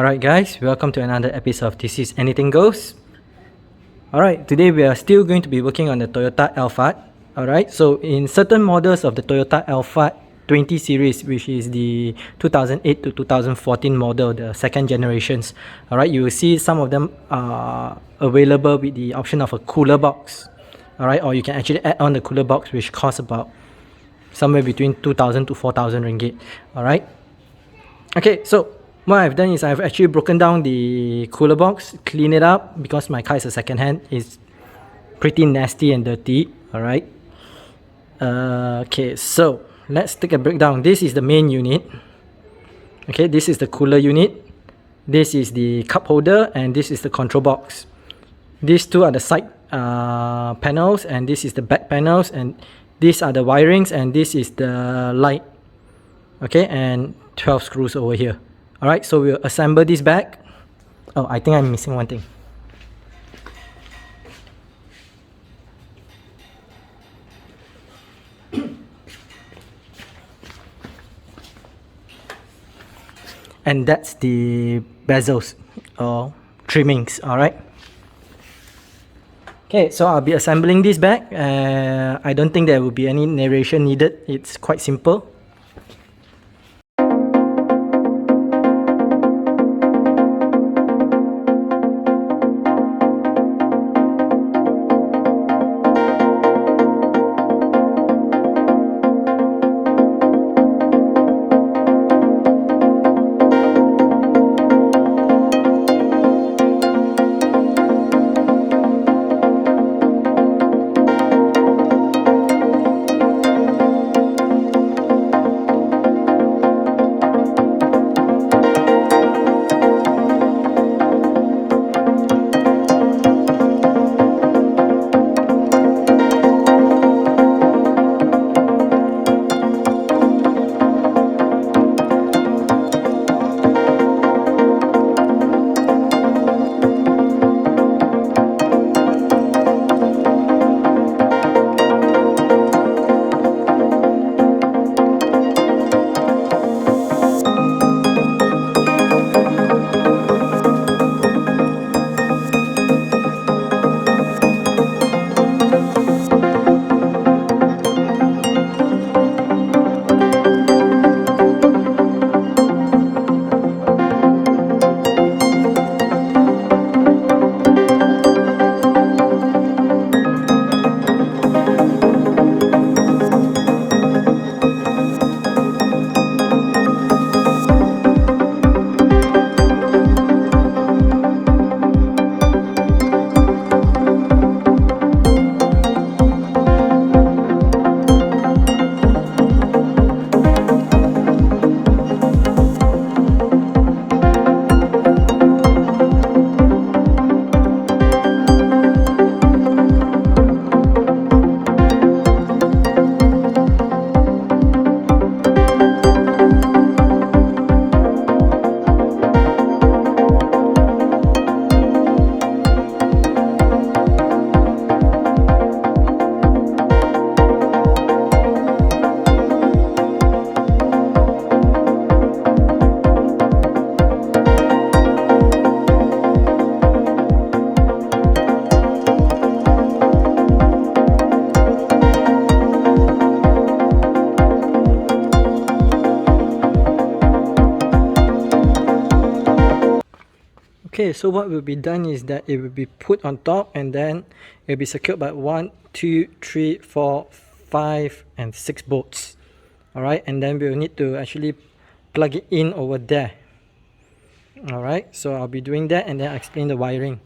Alright guys, welcome to another episode of This Is Anything Goes. Alright, today we are still going to be working on the Toyota Alphard. Alright, so in certain models of the Toyota Alphard 20 series, which is the 2008 to 2014 model, the second generations, alright, you will see some of them are available with the option of a cooler box. Alright, or you can actually add on the cooler box, which costs about somewhere between 2,000 to 4,000 ringgit. Alright, okay, so what I've done is I've actually broken down the cooler box, clean it up because my car is a second hand. It's pretty nasty and dirty. Alright, okay, so let's take a breakdown. This is the main unit. Okay, this is the cooler unit, this is the cup holder, and this is the control box. These two are the side panels, and this is the back panels, and these are the wirings, and this is the light. Okay, and 12 screws over here. Alright, so we'll assemble this back. Oh, I think I'm missing one thing. And that's the bezels or trimmings. Alright. Okay, so I'll be assembling this back. I don't think there will be any narration needed. It's quite simple. Okay, so what will be done is that it will be put on top, and then it will be secured by 1, 2, 3, 4, 5, and 6 bolts. Alright, and then we'll need to actually plug it in over there. Alright, so I'll be doing that and then I'll explain the wiring.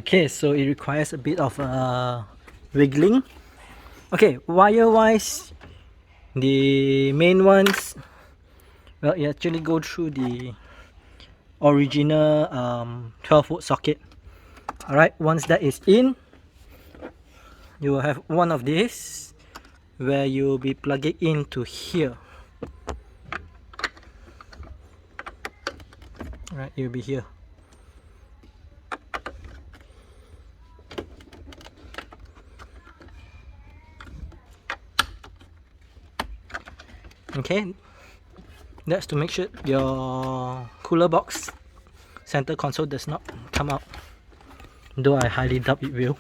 Okay, so it requires a bit of wiggling. Okay, wire wise, the main ones, well, you actually go through the original 12-volt socket. Alright, once that is in, you will have one of these where you will be plugging into here. Alright, it will be here. Okay, that's to make sure your cooler box center console does not come out, though I highly doubt it will.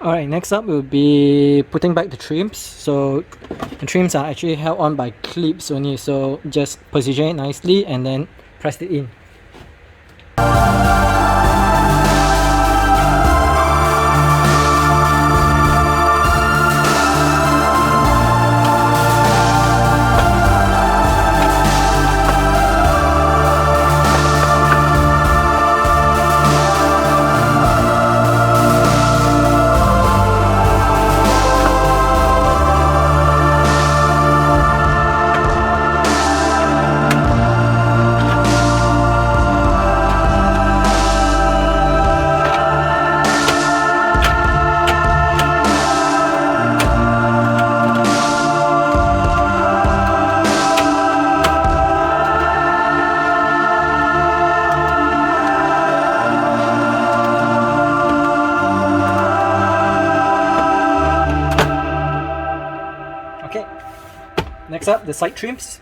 Alright, next up we'll be putting back the trims. So the trims are actually held on by clips only, so just position it nicely and then press it in. Next up, the side trims.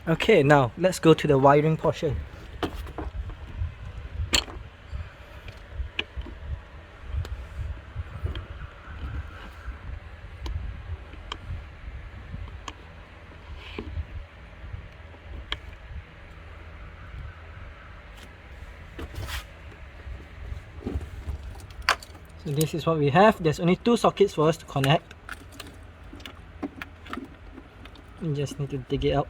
Okay, now let's go to the wiring portion. So this is what we have. There's only 2 sockets for us to connect. We just need to dig it out.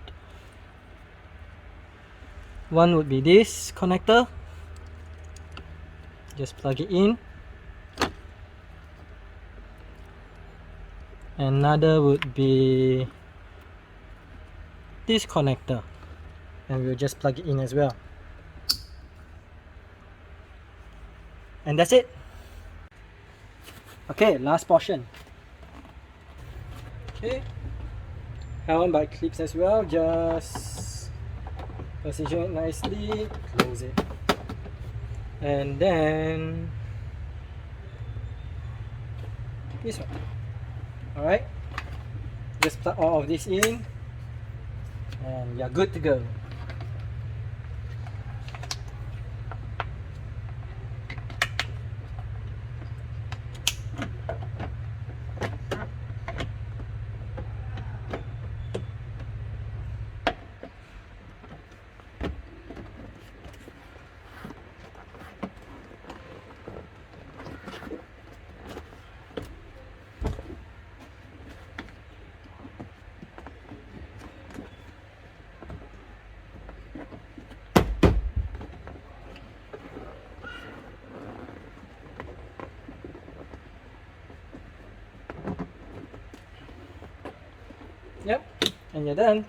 One would be this connector. Just plug it in. Another would be this connector, and we'll just plug it in as well. And that's it. Okay, last portion. Okay, Helm by clips as well. Just position it nicely, close it, and then this one. Alright, just plug all of this in and you're good to go. Yep, and you're done.